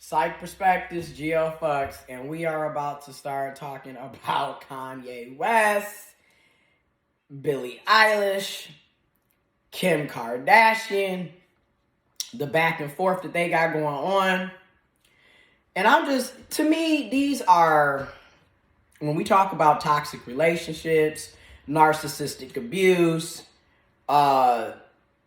Psych Perspectives, Geo Fucks, and we are about to start talking about Kanye West, Billie Eilish, Kim Kardashian, the back and forth that they got going on. And to me, these are, when we talk about toxic relationships, narcissistic abuse,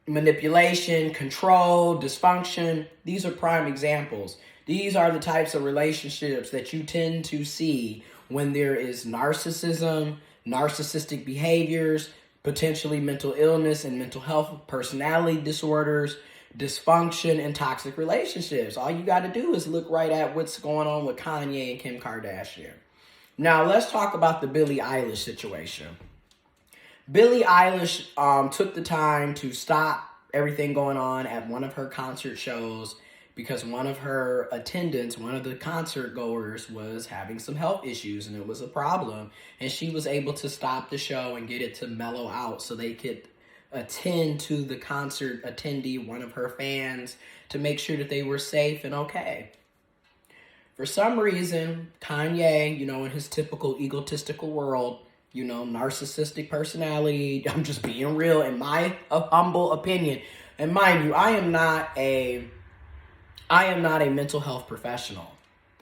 manipulation, control, dysfunction, these are prime examples. These are the types of relationships that you tend to see when there is narcissism, narcissistic behaviors, potentially mental illness and mental health, personality disorders, dysfunction, and toxic relationships. All you got to do is look right at what's going on with Kanye and Kim Kardashian. Now, let's talk about the Billie Eilish situation. Billie Eilish took the time to stop everything going on at one of her concert shows because one of her attendants, one of the concert goers, was having some health issues and it was a problem. And she was able to stop the show and get it to mellow out so they could attend to the concert attendee, one of her fans, to make sure that they were safe and okay. For some reason, Kanye, in his typical egotistical world, narcissistic personality, I'm just being real in my humble opinion. And mind you, I am not a mental health professional.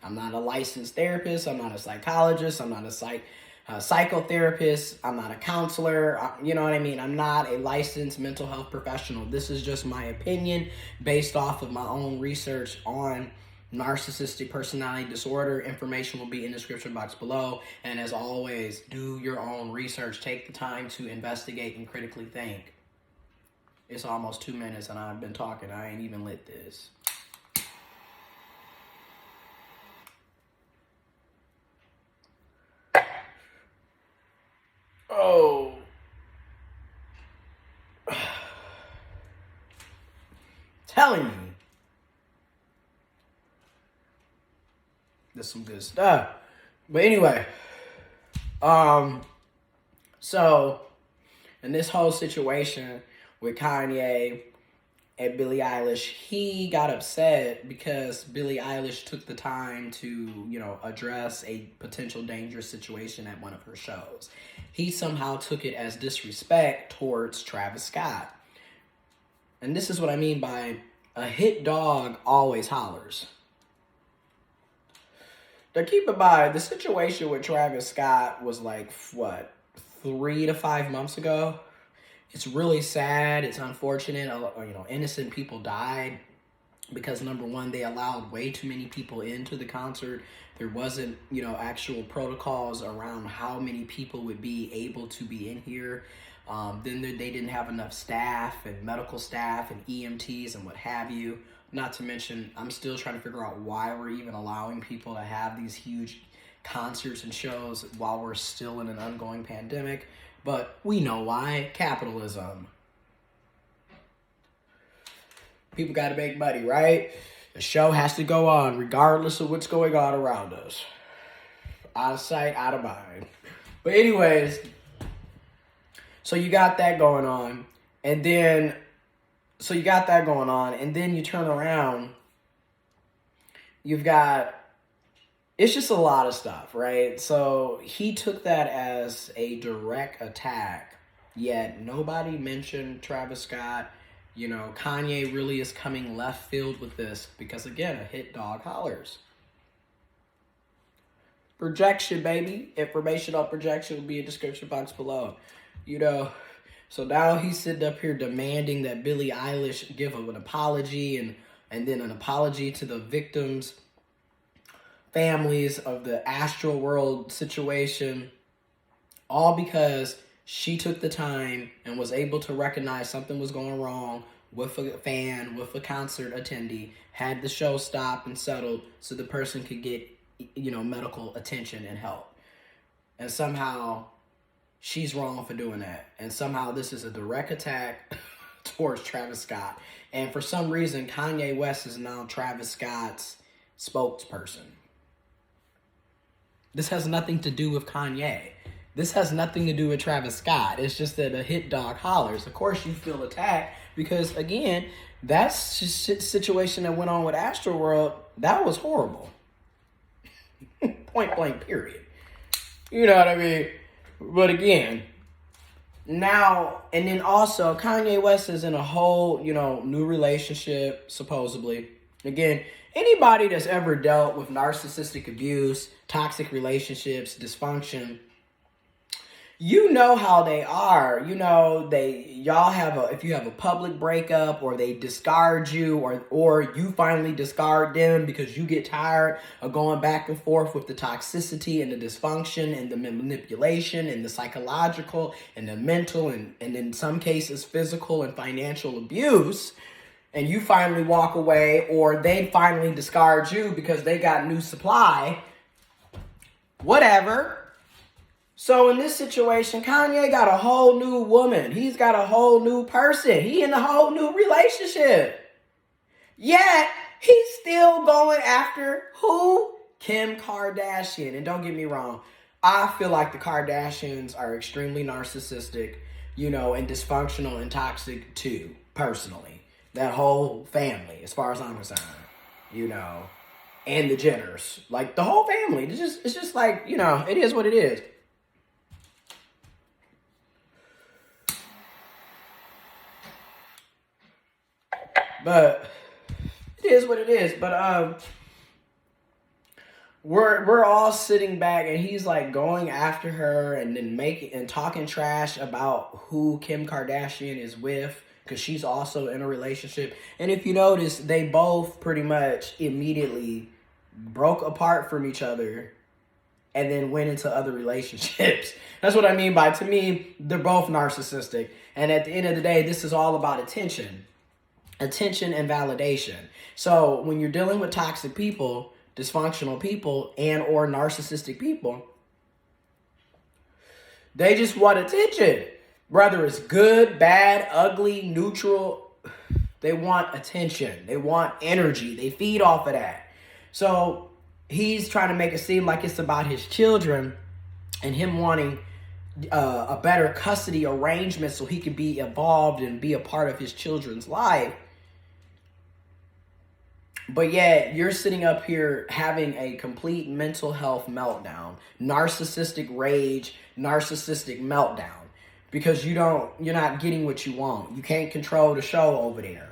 I'm not a licensed therapist. I'm not a psychologist. I'm not a psychotherapist. I'm not a counselor. You know what I mean? I'm not a licensed mental health professional. This is just my opinion based off of my own research on narcissistic personality disorder. Information will be in the description box below. And as always, do your own research. Take the time to investigate and critically think. It's almost 2 minutes and I've been talking. I ain't even lit this. Oh. Telling you. There's some good stuff. But anyway. So in this whole situation with Kanye and Billie Eilish, he got upset because Billie Eilish took the time to, address a potential dangerous situation at one of her shows. He somehow took it as disrespect towards Travis Scott. And this is what I mean by a hit dog always hollers. Now keep in mind, the situation with Travis Scott was 3 to 5 months ago. It's really sad. It's unfortunate. Innocent people died because, number one, they allowed way too many people into the concert. There wasn't, actual protocols around how many people would be able to be in here. Then they didn't have enough staff and medical staff and EMTs and what have you. Not to mention, I'm still trying to figure out why we're even allowing people to have these huge concerts and shows while we're still in an ongoing pandemic. But we know why. Capitalism. People got to make money, right? The show has to go on regardless of what's going on around us. Out of sight, out of mind. But anyways, so you got that going on. And then you turn around. It's just a lot of stuff, right? So he took that as a direct attack, yet nobody mentioned Travis Scott. Kanye really is coming left field with this because, again, a hit dog hollers. Projection, baby. Information on projection will be in the description box below. So now he's sitting up here demanding that Billie Eilish give him an apology and then an apology to the victims, families of the Astro World situation, all because she took the time and was able to recognize something was going wrong with a fan, with a concert attendee, had the show stopped and settled so the person could get, medical attention and help. And somehow she's wrong for doing that. And somehow this is a direct attack towards Travis Scott. And for some reason, Kanye West is now Travis Scott's spokesperson. This has nothing to do with Kanye. This has nothing to do with Travis Scott. It's just that a hit dog hollers. Of course you feel attacked Because again, that situation that went on with Astroworld, that was horrible. Point blank, period. You know what I mean? But again, now, and then also, Kanye West is in a whole, new relationship, supposedly. Again, anybody that's ever dealt with narcissistic abuse, toxic relationships, dysfunction, you know how they are. Y'all have if you have a public breakup, or they discard you, or you finally discard them because you get tired of going back and forth with the toxicity and the dysfunction and the manipulation and the psychological and the mental and in some cases physical and financial abuse, and you finally walk away, or they finally discard you because they got new supply, whatever. So in this situation, Kanye got a whole new woman. He's got a whole new person. He in a whole new relationship. Yet, he's still going after who? Kim Kardashian. And don't get me wrong, I feel like the Kardashians are extremely narcissistic, and dysfunctional and toxic too, personally. That whole family, as far as I'm concerned, and the Jenners. Like, the whole family. It's just like, it is what it is. But it is what it is. But we're all sitting back, and he's like going after her and then talking trash about who Kim Kardashian is with, because she's also in a relationship. And if you notice, they both pretty much immediately broke apart from each other and then went into other relationships. That's what I mean by, to me, they're both narcissistic. And at the end of the day, this is all about attention and validation. So when you're dealing with toxic people, dysfunctional people, and or narcissistic people, they just want attention. Whether it's good, bad, ugly, neutral, they want attention. They want energy. They feed off of that. So he's trying to make it seem like it's about his children and him wanting a better custody arrangement so he can be involved and be a part of his children's life. But yet, you're sitting up here having a complete mental health meltdown, narcissistic rage, narcissistic meltdown, because you're not getting what you want. You can't control the show over there.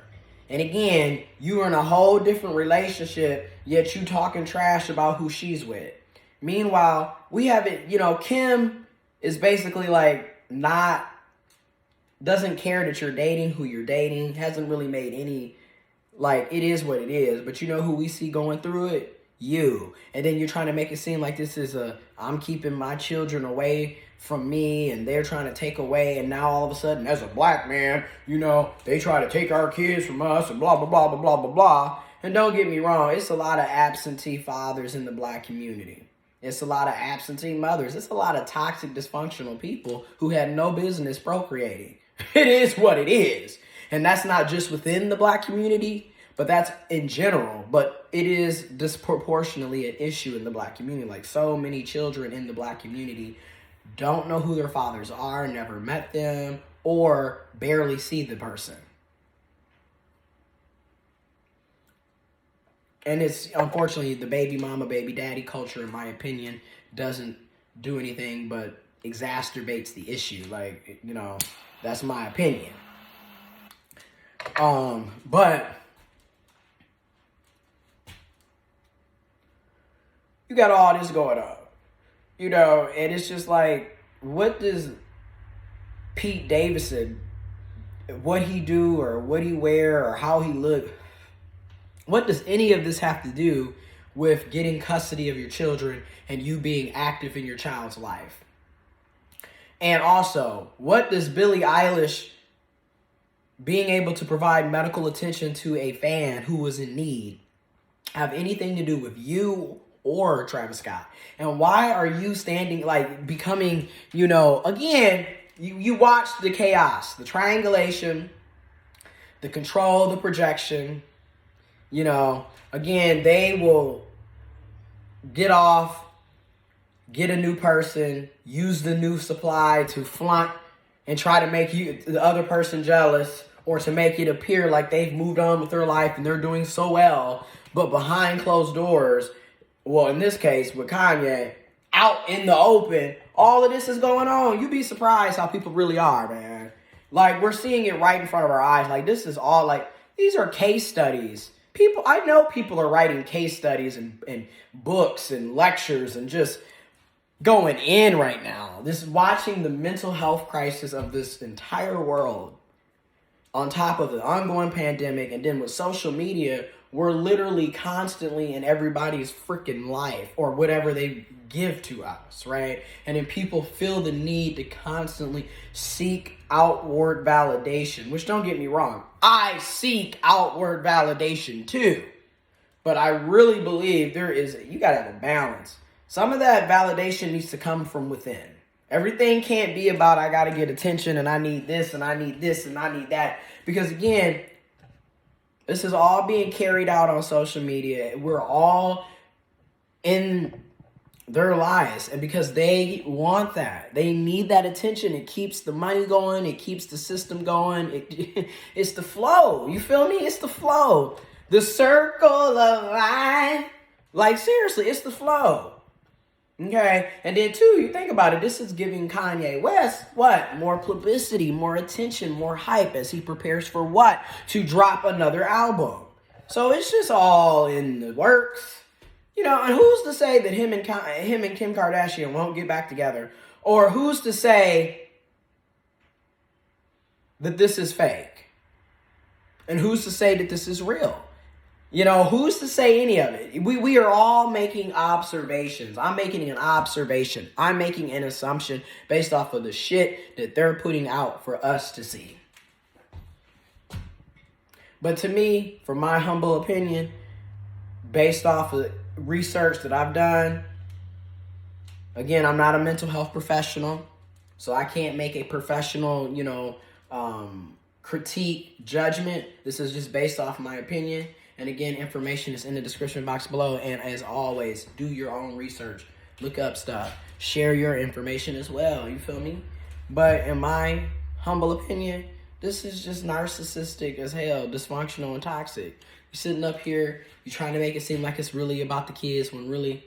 And again, you're in a whole different relationship, yet you talking trash about who she's with. Meanwhile, we have it, Kim is basically like doesn't care that you're dating who you're dating, hasn't really made any, it is what it is. But you know who we see going through it? You. And then you're trying to make it seem like this is I'm keeping my children away from me and they're trying to take away, and now all of a sudden, as a black man, they try to take our kids from us and blah, blah, blah, blah, blah, blah, blah. And don't get me wrong, it's a lot of absentee fathers in the black community. It's a lot of absentee mothers. It's a lot of toxic, dysfunctional people who had no business procreating. It is what it is. And that's not just within the black community, but that's in general. But it is disproportionately an issue in the black community. Like, so many children in the black community don't know who their fathers are, never met them, or barely see the person. And it's, unfortunately, the baby mama, baby daddy culture, in my opinion, doesn't do anything but exacerbates the issue. That's my opinion. But you got all this going on, and it's just like, what does Pete Davidson, what he do or what he wear or how he look, what does any of this have to do with getting custody of your children and you being active in your child's life? And also, what does Billie Eilish being able to provide medical attention to a fan who was in need have anything to do with you or Travis Scott? And why are you becoming, again, you watch the chaos, the triangulation, the control, the projection. Again, they will get off, get a new person, use the new supply to flaunt and try to make the other person jealous, or to make it appear like they've moved on with their life and they're doing so well, but behind closed doors, well, in this case with KanYe, out in the open, all of this is going on. You'd be surprised how people really are, man. Like, we're seeing it right in front of our eyes. Like, this is all, like, these are case studies. People, I know people are writing case studies and books and lectures and just going in right now. This is watching the mental health crisis of this entire world on top of the ongoing pandemic, and then with social media, we're literally constantly in everybody's freaking life or whatever they give to us, right? And then people feel the need to constantly seek outward validation, which, don't get me wrong, I seek outward validation too. But I really believe you gotta have a balance. Some of that validation needs to come from within. Everything can't be about, I gotta get attention and I need this and I need this and I need that. Because again, this is all being carried out on social media. We're all in their lives. And because they want that, they need that attention. It keeps the money going. It keeps the system going. It's the flow. You feel me? It's the flow. The circle of life. Like, seriously, it's the flow. Okay? And then, too, you think about it. This is giving Kanye West, what? More publicity, more attention, more hype as he prepares for what? To drop another album. So it's just all in the works. You know, and who's to say that him and Kim Kardashian won't get back together? Or who's to say that this is fake? And who's to say that this is real? You know, who's to say any of it? We are all making observations. I'm making an observation. I'm making an assumption based off of the shit that they're putting out for us to see. But to me, for my humble opinion, based off of research that I've done, again, I'm not a mental health professional, so I can't make a professional, critique, judgment. This is just based off my opinion. And again, information is in the description box below. And as always, do your own research. Look up stuff. Share your information as well. You feel me? But in my humble opinion, this is just narcissistic as hell, dysfunctional and toxic. You're sitting up here, you're trying to make it seem like it's really about the kids when really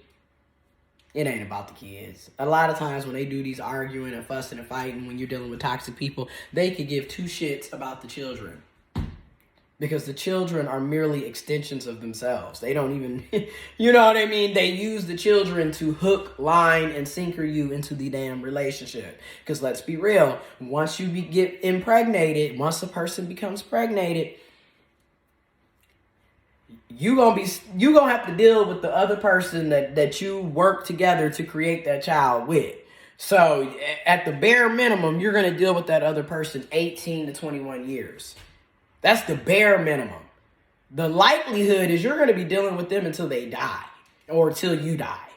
it ain't about the kids. A lot of times when they do these arguing and fussing and fighting, when you're dealing with toxic people, they could give two shits about the children. Because the children are merely extensions of themselves. They don't even, you know what I mean? They use the children to hook, line, and sinker you into the damn relationship. Because let's be real, once you get impregnated, once a person becomes pregnated, you gonna have to deal with the other person that you work together to create that child with. So at the bare minimum, you're gonna deal with that other person 18 to 21 years. That's the bare minimum. The likelihood is you're going to be dealing with them until they die or until you die.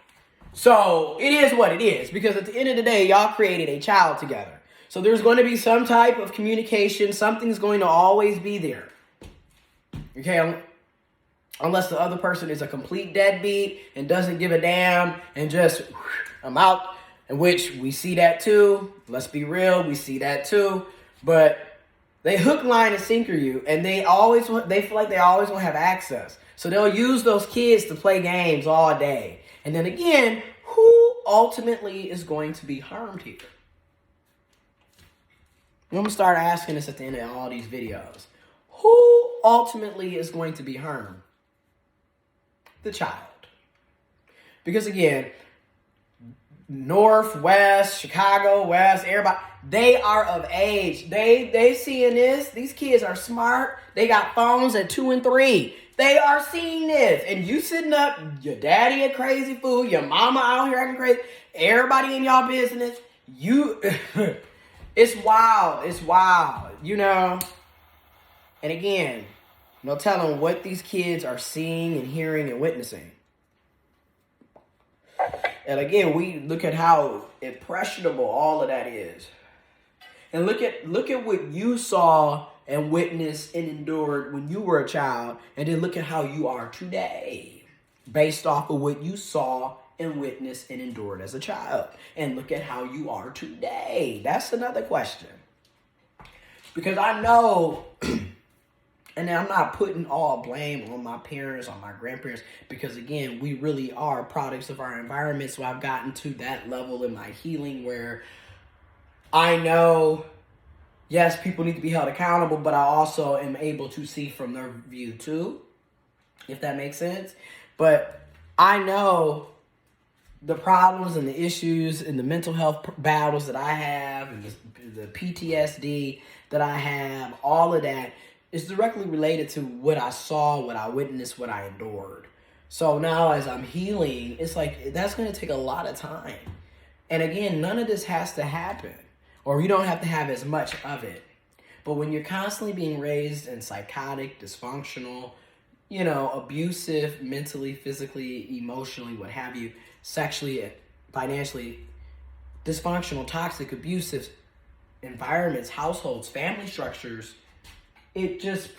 So it is what it is, because at the end of the day, y'all created a child together. So there's going to be some type of communication. Something's going to always be there. Okay? Unless the other person is a complete deadbeat and doesn't give a damn and just, I'm out, in which we see that too. Let's be real. We see that too. But they hook, line, and sinker you, and they feel like they always want to have access. So they'll use those kids to play games all day. And then again, who ultimately is going to be harmed here? I'm going to start asking this at the end of all these videos. Who ultimately is going to be harmed? The child. Because again, North, West, Chicago, West, everybody, they are of age. They seeing this. These kids are smart. They got phones at 2 and 3. They are seeing this. And you sitting up, your daddy a crazy fool, your mama out here acting crazy, everybody in y'all business. It's wild. It's wild, you know. And again, no telling what these kids are seeing and hearing and witnessing. And again, we look at how impressionable all of that is. And look at what you saw and witnessed and endured when you were a child. And then look at how you are today based off of what you saw and witnessed and endured as a child. And look at how you are today. That's another question. Because I know, and I'm not putting all blame on my parents, on my grandparents, because again, we really are products of our environment. So I've gotten to that level in my healing where I know, yes, people need to be held accountable, but I also am able to see from their view too, if that makes sense. But I know the problems and the issues and the mental health battles that I have and the PTSD that I have, all of that is directly related to what I saw, what I witnessed, what I endured. So now as I'm healing, it's like that's going to take a lot of time. And again, none of this has to happen, or you don't have to have as much of it. But when you're constantly being raised in psychotic, dysfunctional, abusive, mentally, physically, emotionally, what have you, sexually, financially, dysfunctional, toxic, abusive environments, households, family structures, it just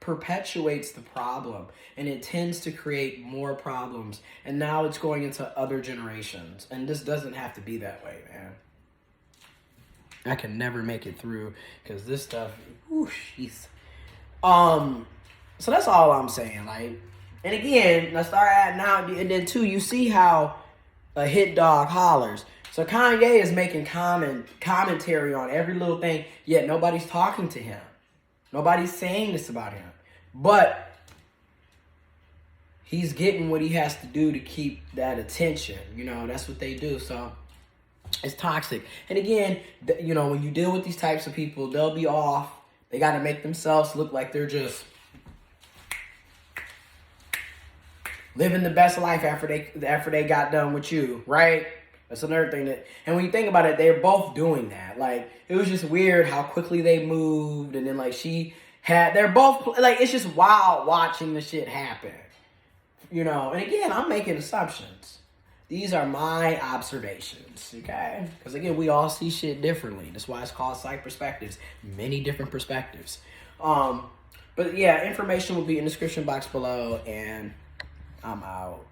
perpetuates the problem, and it tends to create more problems. And now it's going into other generations, and this doesn't have to be that way, man. I can never make it through because this stuff, jeez. So that's all I'm saying. Like, and again, let's start at now, and then two, you see how a hit dog hollers. So KanYe is making commentary on every little thing, yet nobody's talking to him. Nobody's saying this about him. But he's getting what he has to do to keep that attention. That's what they do. So it's toxic. And again, when you deal with these types of people, they'll be off. They got to make themselves look like they're just living the best life after they got done with you, right? That's another thing and when you think about it, they're both doing that. Like, it was just weird how quickly they moved, and then like they're both like, it's just wild watching the shit happen, And again, I'm making assumptions. These are my observations, okay? Because again, we all see shit differently. That's why it's called psych perspectives. Many different perspectives. But yeah, information will be in the description box below, and I'm out.